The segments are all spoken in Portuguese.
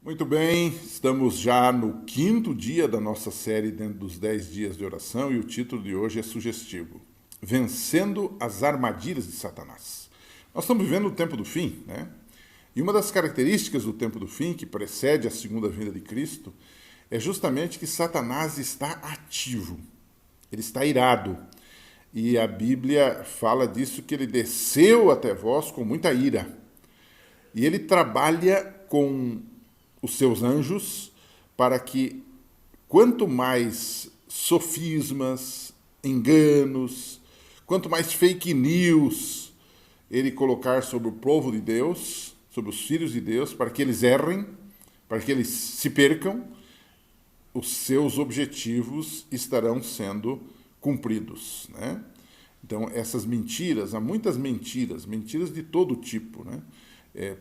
Muito bem, estamos já no quinto dia da nossa série dentro dos 10 dias de oração e o título de hoje é sugestivo: Vencendo as armadilhas de Satanás. Nós estamos vivendo o tempo do fim, né? E uma das características do tempo do fim, que precede a segunda vinda de Cristo, é justamente que Satanás está ativo, ele está irado. E a Bíblia fala disso, que ele desceu até vós com muita ira. E ele trabalha com os seus anjos para que quanto mais sofismas, enganos, quanto mais fake news ele colocar sobre o povo de Deus, sobre os filhos de Deus, para que eles errem, para que eles se percam, os seus objetivos estarão sendo cumpridos, né? Então, essas mentiras, há muitas mentiras, mentiras de todo tipo, né?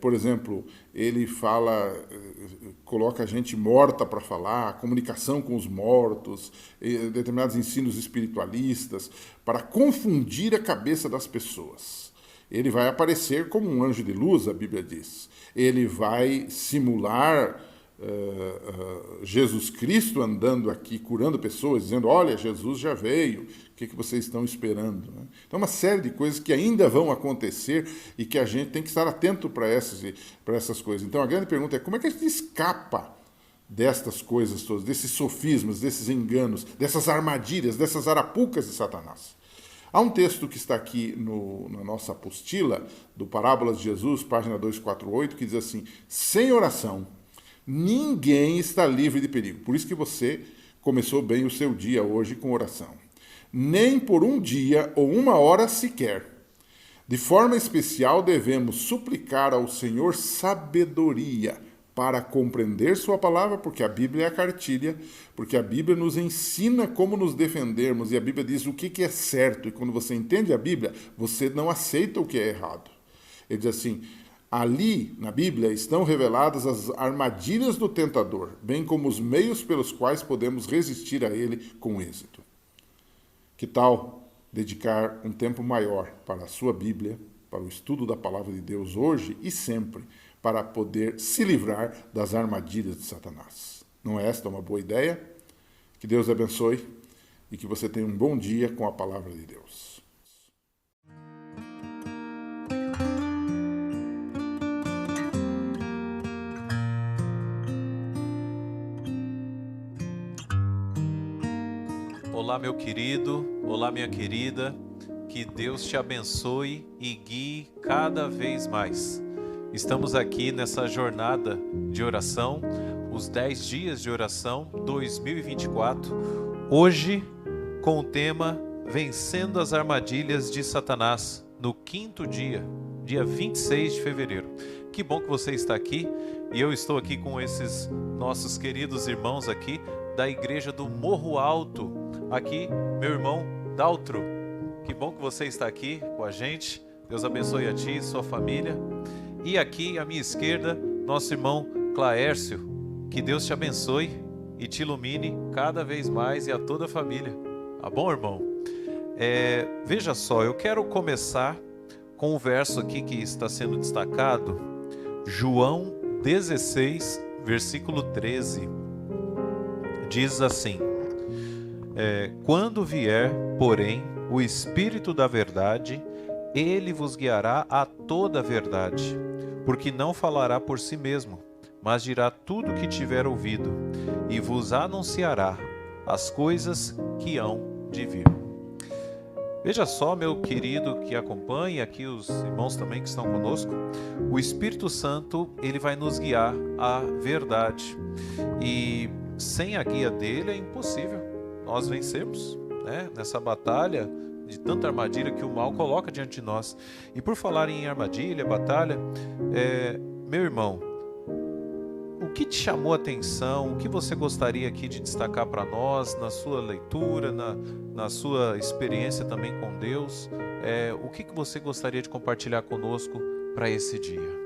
Por exemplo, ele fala, coloca a gente morta para falar, comunicação com os mortos, determinados ensinos espiritualistas, para confundir a cabeça das pessoas. Ele vai aparecer como um anjo de luz, a Bíblia diz. Ele vai simular Jesus Cristo andando aqui, curando pessoas, dizendo: olha, Jesus já veio, o que vocês estão esperando? Né? Então, uma série de coisas que ainda vão acontecer e que a gente tem que estar atento para essas coisas. Então, a grande pergunta é: como é que a gente escapa destas coisas todas, desses sofismas, desses enganos, dessas armadilhas, dessas arapucas de Satanás? Há um texto que está aqui na nossa apostila, do Parábolas de Jesus, página 248, que diz assim: sem oração, ninguém está livre de perigo. Por isso que você começou bem o seu dia hoje com oração. Nem por um dia ou uma hora sequer. De forma especial, devemos suplicar ao Senhor sabedoria para compreender sua palavra, porque a Bíblia é a cartilha, porque a Bíblia nos ensina como nos defendermos, e a Bíblia diz o que é certo, e quando você entende a Bíblia, você não aceita o que é errado. Ele diz assim: ali, na Bíblia, estão reveladas as armadilhas do tentador, bem como os meios pelos quais podemos resistir a ele com êxito. Que tal dedicar um tempo maior para a sua Bíblia, para o estudo da palavra de Deus hoje e sempre, para poder se livrar das armadilhas de Satanás? Não é esta uma boa ideia? Que Deus abençoe e que você tenha um bom dia com a palavra de Deus. Olá, meu querido, olá, minha querida, que Deus te abençoe e guie cada vez mais. Estamos aqui nessa jornada de oração, os 10 dias de oração 2024, hoje com o tema Vencendo as Armadilhas de Satanás, no quinto dia, dia 26 de fevereiro. Que bom que você está aqui e eu estou aqui com esses nossos queridos irmãos aqui da Igreja do Morro Alto. Aqui, meu irmão Daltro, que bom que você está aqui com a gente. Deus abençoe a ti e sua família. E aqui, à minha esquerda, nosso irmão Claércio. Que Deus te abençoe e te ilumine cada vez mais e a toda a família. Tá bom, irmão? Veja só, eu quero começar com um verso aqui que está sendo destacado. João 16, versículo 13. Diz assim: quando vier, porém, o Espírito da verdade, ele vos guiará a toda a verdade, porque não falará por si mesmo, mas dirá tudo o que tiver ouvido, e vos anunciará as coisas que hão de vir. Veja só, meu querido que acompanha, aqui os irmãos também que estão conosco, o Espírito Santo, ele vai nos guiar à verdade, e sem a guia dele é impossível nós vencermos, né, nessa batalha de tanta armadilha que o mal coloca diante de nós. E por falar em armadilha, batalha, meu irmão, o que te chamou a atenção, o que você gostaria aqui de destacar para nós, na sua leitura, na sua experiência também com Deus, o que você gostaria de compartilhar conosco para esse dia?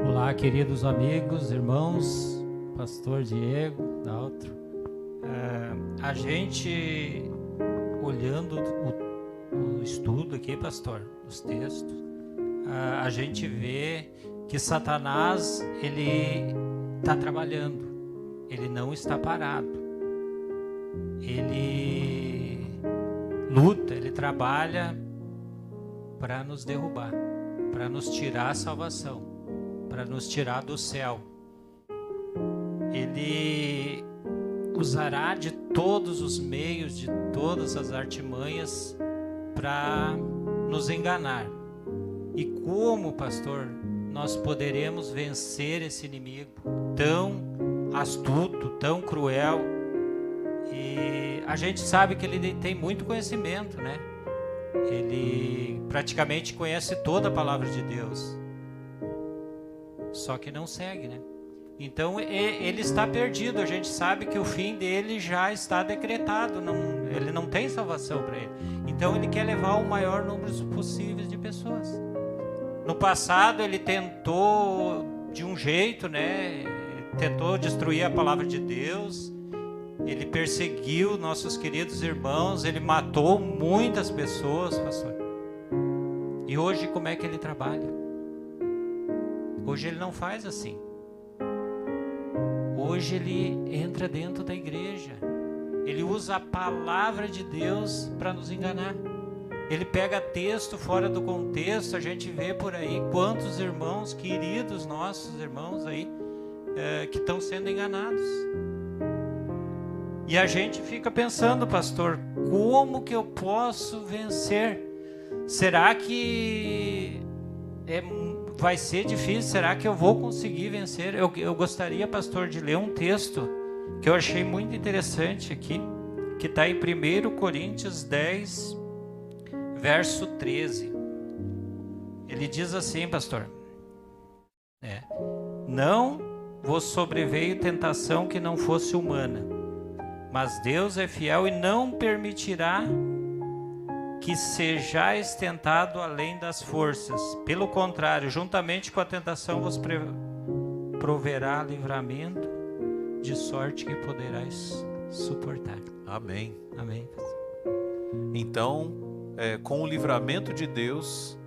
Olá, queridos amigos, irmãos, pastor Diego, Daltro. A gente, olhando o estudo aqui, pastor, os textos, a gente vê que Satanás, ele está trabalhando, ele não está parado, ele luta, ele trabalha para nos derrubar, para nos tirar a salvação, para nos tirar do céu. Ele usará de todos os meios, de todas as artimanhas para nos enganar. E como, pastor, nós poderemos vencer esse inimigo tão astuto, tão cruel? E a gente sabe que ele tem muito conhecimento, né? Ele praticamente conhece toda a palavra de Deus, só que não segue, né? Então ele está perdido. A gente sabe que o fim dele já está decretado, ele não tem salvação para ele. Então ele quer levar o maior número possível de pessoas. No passado ele tentou de um jeito, né? Tentou destruir a palavra de Deus. Ele perseguiu nossos queridos irmãos, ele matou muitas pessoas, pastor. E hoje como é que ele trabalha? Hoje ele não faz assim. Hoje ele entra dentro da igreja. Ele usa a palavra de Deus para nos enganar. Ele pega texto fora do contexto. A gente vê por aí quantos irmãos, queridos nossos irmãos aí, que estão sendo enganados. E a gente fica pensando, pastor, como que eu posso vencer? Será que vai ser difícil? Será que eu vou conseguir vencer? Eu gostaria, pastor, de ler um texto que eu achei muito interessante aqui, que está em 1 Coríntios 10, verso 13. Ele diz assim, pastor: não vos sobreveio tentação que não fosse humana, mas Deus é fiel e não permitirá que sejais tentado além das forças. Pelo contrário, juntamente com a tentação vos proverá livramento, de sorte que poderás suportar. Amém. Amém. Então, com o livramento de Deus,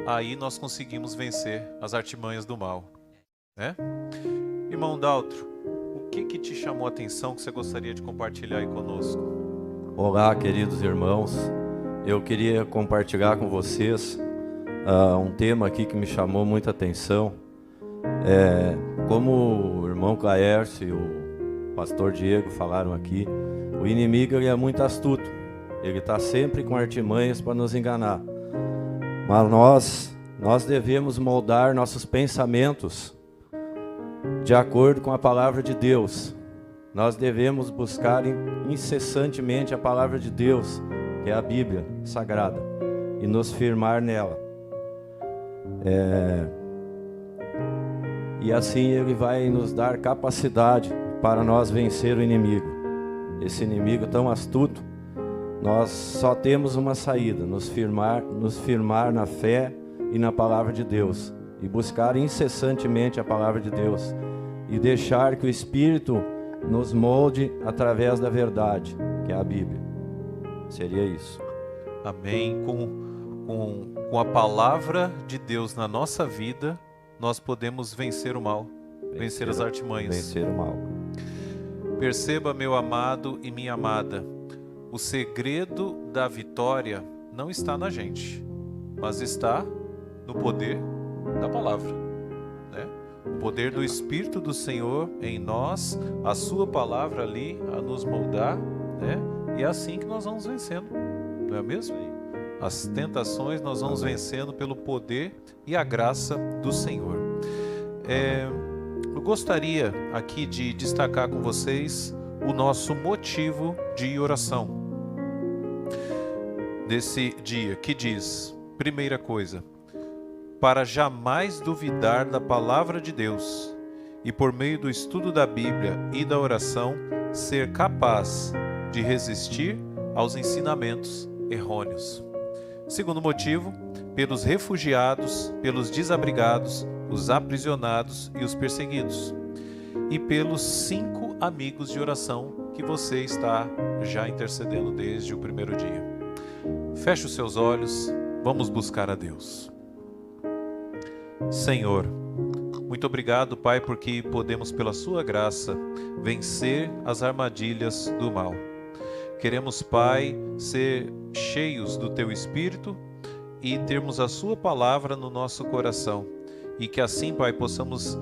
aí nós conseguimos vencer as artimanhas do mal, né? Irmão Daltro, o que te chamou a atenção que você gostaria de compartilhar aí conosco? Olá, queridos irmãos. Eu queria compartilhar com vocês um tema aqui que me chamou muita atenção. Como o irmão Caércio e o pastor Diego falaram aqui, o inimigo ele é muito astuto. Ele está sempre com artimanhas para nos enganar. Mas nós devemos moldar nossos pensamentos de acordo com a palavra de Deus. Nós devemos buscar incessantemente a palavra de Deus, que é a Bíblia Sagrada, e nos firmar nela. E assim Ele vai nos dar capacidade para nós vencer o inimigo. Esse inimigo tão astuto, nós só temos uma saída: nos firmar na fé e na palavra de Deus, e buscar incessantemente a palavra de Deus, e deixar que o Espírito nos molde através da verdade, que é a Bíblia. Seria isso. Amém. Com a palavra de Deus na nossa vida, nós podemos vencer o mal, vencer as artimanhas. Vencer o mal. Perceba, meu amado e minha amada, o segredo da vitória não está na gente, mas está no poder da palavra, né? O poder do Espírito do Senhor em nós, a sua palavra ali a nos moldar, né? E é assim que nós vamos vencendo, não é mesmo? As tentações nós vamos vencendo pelo poder e a graça do Senhor. Eu gostaria aqui de destacar com vocês o nosso motivo de oração desse dia, que diz: primeira coisa, para jamais duvidar da palavra de Deus e por meio do estudo da Bíblia e da oração ser capaz de resistir aos ensinamentos errôneos. Segundo motivo, pelos refugiados, pelos desabrigados, os aprisionados e os perseguidos. E pelos 5 amigos de oração que você está já intercedendo desde o primeiro dia. Feche os seus olhos, vamos buscar a Deus. Senhor, Muito obrigado, Pai, porque podemos, pela sua graça, vencer as armadilhas do mal. Queremos, Pai, ser cheios do Teu Espírito e termos a Sua palavra no nosso coração. E que assim, Pai, possamos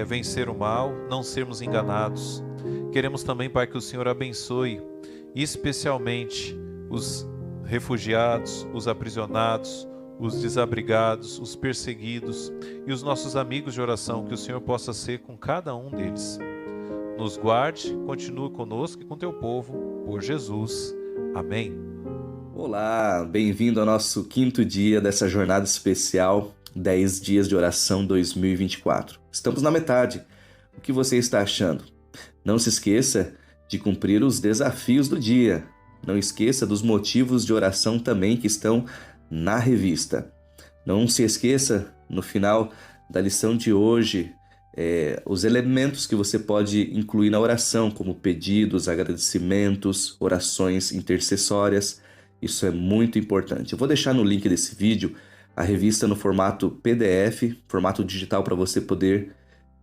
vencer o mal, não sermos enganados. Queremos também, Pai, que o Senhor abençoe, especialmente os refugiados, os aprisionados, os desabrigados, os perseguidos e os nossos amigos de oração, que o Senhor possa ser com cada um deles. Nos guarde, continue conosco e com teu povo, por Jesus. Amém. Olá, bem-vindo ao nosso 5º dia dessa jornada especial 10 dias de oração 2024. Estamos na metade. O que você está achando? Não se esqueça de cumprir os desafios do dia. Não esqueça dos motivos de oração também que estão na revista. Não se esqueça, no final da lição de hoje, os elementos que você pode incluir na oração, como pedidos, agradecimentos, orações intercessórias. Isso é muito importante. Eu vou deixar no link desse vídeo a revista no formato PDF, formato digital, para você poder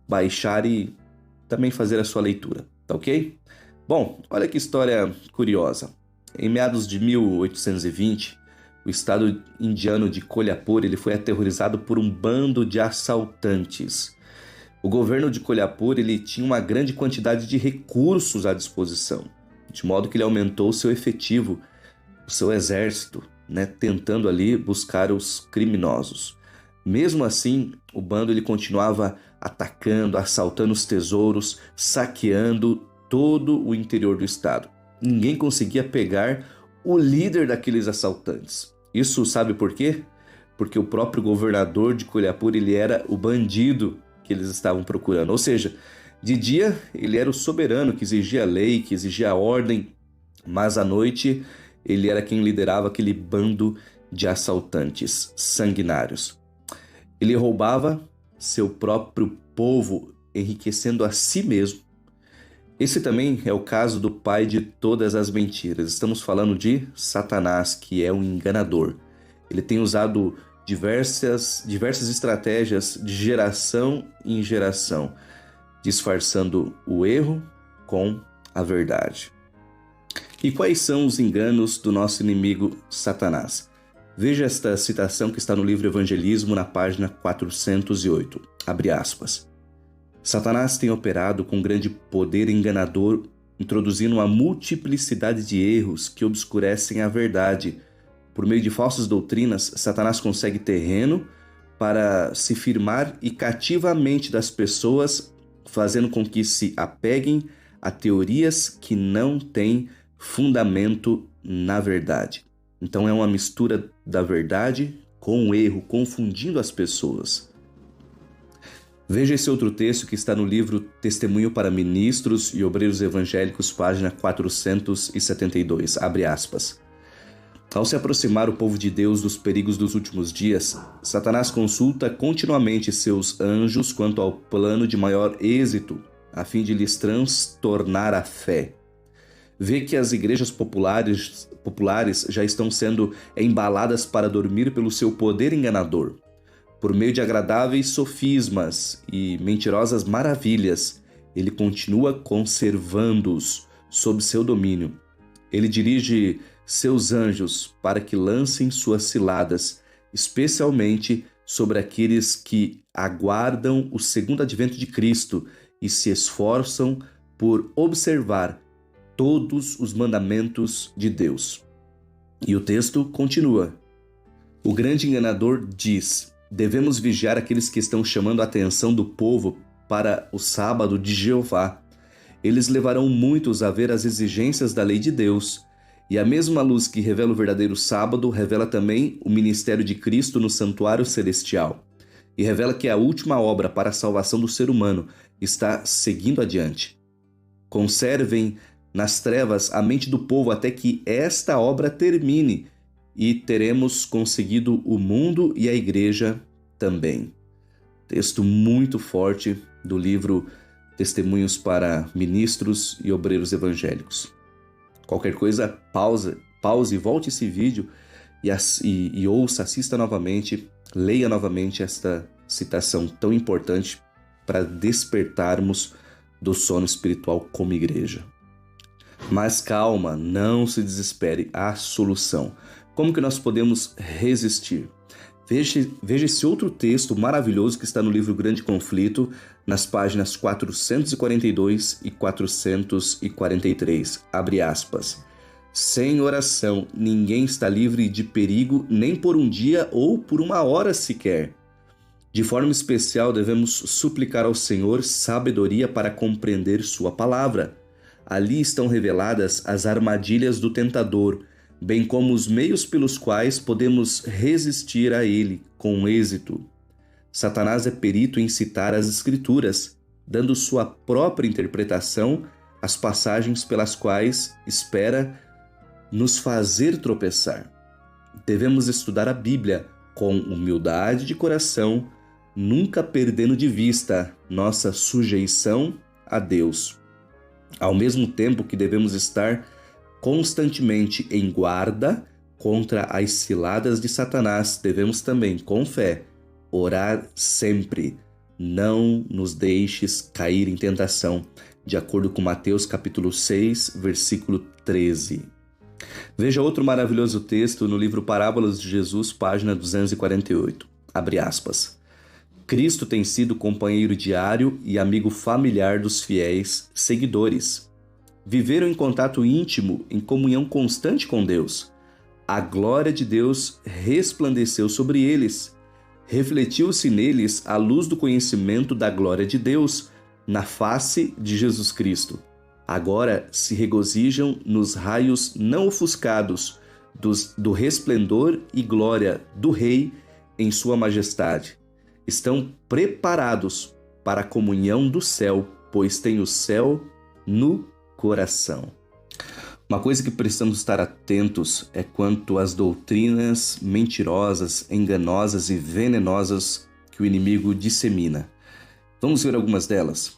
baixar e também fazer a sua leitura, tá ok? Bom, olha que história curiosa. Em meados de 1820, o estado indiano de Kolhapur ele foi aterrorizado por um bando de assaltantes. O governo de Kolhapur ele tinha uma grande quantidade de recursos à disposição, de modo que ele aumentou o seu efetivo, o seu exército, tentando ali buscar os criminosos. Mesmo assim, o bando ele continuava atacando, assaltando os tesouros, saqueando todo o interior do estado. Ninguém conseguia pegar o líder daqueles assaltantes. Isso sabe por quê? Porque o próprio governador de Kolhapur ele era o bandido que eles estavam procurando. Ou seja, de dia ele era o soberano que exigia a lei, que exigia a ordem, mas à noite ele era quem liderava aquele bando de assaltantes sanguinários. Ele roubava seu próprio povo, enriquecendo a si mesmo. Esse também é o caso do pai de todas as mentiras. Estamos falando de Satanás, que é um enganador. Ele tem usado diversas estratégias de geração em geração, disfarçando o erro com a verdade. E quais são os enganos do nosso inimigo Satanás? Veja esta citação que está no livro Evangelismo, na página 408. Abre aspas. Satanás tem operado com grande poder enganador, introduzindo uma multiplicidade de erros que obscurecem a verdade. Por meio de falsas doutrinas, Satanás consegue terreno para se firmar e cativa a mente das pessoas, fazendo com que se apeguem a teorias que não têm fundamento na verdade. Então é uma mistura da verdade com o erro, confundindo as pessoas. Veja esse outro texto que está no livro Testemunho para Ministros e Obreiros Evangélicos, página 472, abre aspas. Ao se aproximar o povo de Deus dos perigos dos últimos dias, Satanás consulta continuamente seus anjos quanto ao plano de maior êxito, a fim de lhes transtornar a fé. Vê que as igrejas populares já estão sendo embaladas para dormir pelo seu poder enganador. Por meio de agradáveis sofismas e mentirosas maravilhas, ele continua conservando-os sob seu domínio. Ele dirige seus anjos para que lancem suas ciladas, especialmente sobre aqueles que aguardam o segundo advento de Cristo e se esforçam por observar todos os mandamentos de Deus. E o texto continua. O grande enganador diz: devemos vigiar aqueles que estão chamando a atenção do povo para o sábado de Jeová. Eles levarão muitos a ver as exigências da lei de Deus. E a mesma luz que revela o verdadeiro sábado revela também o ministério de Cristo no santuário celestial. E revela que a última obra para a salvação do ser humano está seguindo adiante. Conservem nas trevas a mente do povo até que esta obra termine e teremos conseguido o mundo e a igreja também. Texto muito forte do livro Testemunhos para Ministros e Obreiros Evangélicos. Qualquer coisa, pause e volte esse vídeo e ouça, assista novamente, leia novamente esta citação tão importante para despertarmos do sono espiritual como igreja. Mas calma, não se desespere, há solução. Como que nós podemos resistir? Veja esse outro texto maravilhoso que está no livro Grande Conflito, nas páginas 442 e 443. Abre aspas. Sem oração, ninguém está livre de perigo nem por um dia ou por uma hora sequer. De forma especial, devemos suplicar ao Senhor sabedoria para compreender sua palavra. Ali estão reveladas as armadilhas do tentador, bem como os meios pelos quais podemos resistir a ele com êxito. Satanás é perito em citar as Escrituras, dando sua própria interpretação às passagens pelas quais espera nos fazer tropeçar. Devemos estudar a Bíblia com humildade de coração, nunca perdendo de vista nossa sujeição a Deus. Ao mesmo tempo que devemos estar constantemente em guarda contra as ciladas de Satanás, devemos também, com fé, orar sempre. Não nos deixes cair em tentação, de acordo com Mateus capítulo 6, versículo 13. Veja outro maravilhoso texto no livro Parábolas de Jesus, página 248. Abre aspas. Cristo tem sido companheiro diário e amigo familiar dos fiéis seguidores. Viveram em contato íntimo, em comunhão constante com Deus. A glória de Deus resplandeceu sobre eles. Refletiu-se neles a luz do conhecimento da glória de Deus na face de Jesus Cristo. Agora se regozijam nos raios não ofuscados do resplendor e glória do Rei em sua majestade. Estão preparados para a comunhão do céu, pois têm o céu no coração. Uma coisa que precisamos estar atentos é quanto às doutrinas mentirosas, enganosas e venenosas que o inimigo dissemina. Vamos ver algumas delas.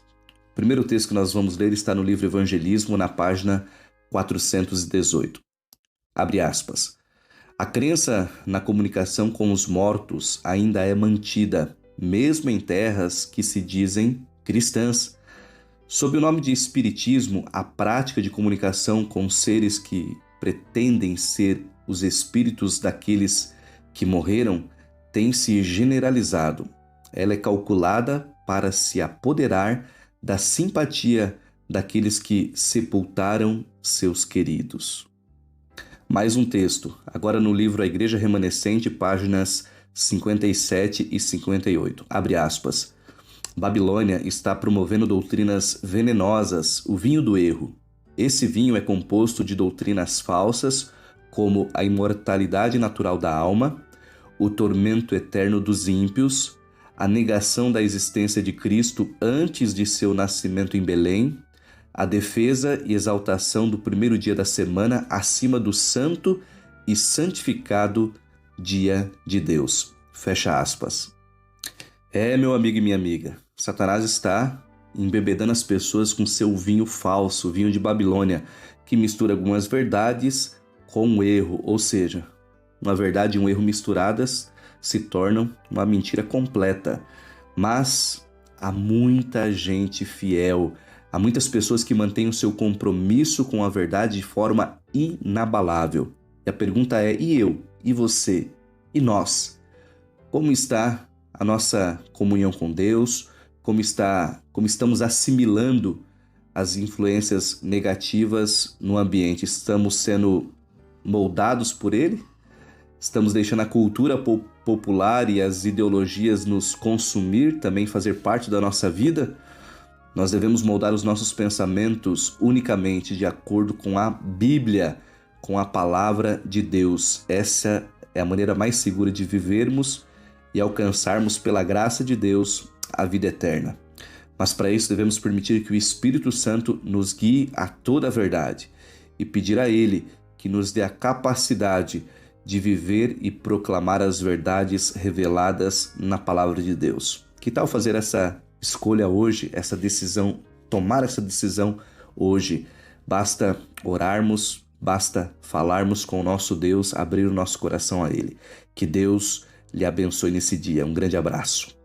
O primeiro texto que nós vamos ler está no livro Evangelismo, na página 418. Abre aspas. A crença na comunicação com os mortos ainda é mantida, mesmo em terras que se dizem cristãs. Sob o nome de espiritismo, a prática de comunicação com seres que pretendem ser os espíritos daqueles que morreram tem se generalizado. Ela é calculada para se apoderar da simpatia daqueles que sepultaram seus queridos. Mais um texto, agora no livro A Igreja Remanescente, páginas 57 e 58. Abre aspas. Babilônia está promovendo doutrinas venenosas, o vinho do erro. Esse vinho é composto de doutrinas falsas, como a imortalidade natural da alma, o tormento eterno dos ímpios, a negação da existência de Cristo antes de seu nascimento em Belém, a defesa e exaltação do primeiro dia da semana acima do santo e santificado dia de Deus. Fecha aspas. Meu amigo e minha amiga, Satanás está embebedando as pessoas com seu vinho falso, vinho de Babilônia, que mistura algumas verdades com um erro, ou seja, uma verdade e um erro misturadas se tornam uma mentira completa. Mas há muita gente fiel, há muitas pessoas que mantêm o seu compromisso com a verdade de forma inabalável. E a pergunta é, e eu? E você? E nós? Como está a nossa comunhão com Deus? Como estamos assimilando as influências negativas no ambiente? Estamos sendo moldados por ele? Estamos deixando a cultura popular e as ideologias nos consumir, também fazer parte da nossa vida? Nós devemos moldar os nossos pensamentos unicamente de acordo com a Bíblia, com a palavra de Deus. Essa é a maneira mais segura de vivermos e alcançarmos pela graça de Deus a vida eterna. Mas para isso devemos permitir que o Espírito Santo nos guie a toda a verdade e pedir a Ele que nos dê a capacidade de viver e proclamar as verdades reveladas na palavra de Deus. Que tal fazer essa escolha hoje, essa decisão, tomar essa decisão hoje? Basta orarmos, basta falarmos com o nosso Deus, abrir o nosso coração a Ele. Que Deus lhe abençoe nesse dia. Um grande abraço.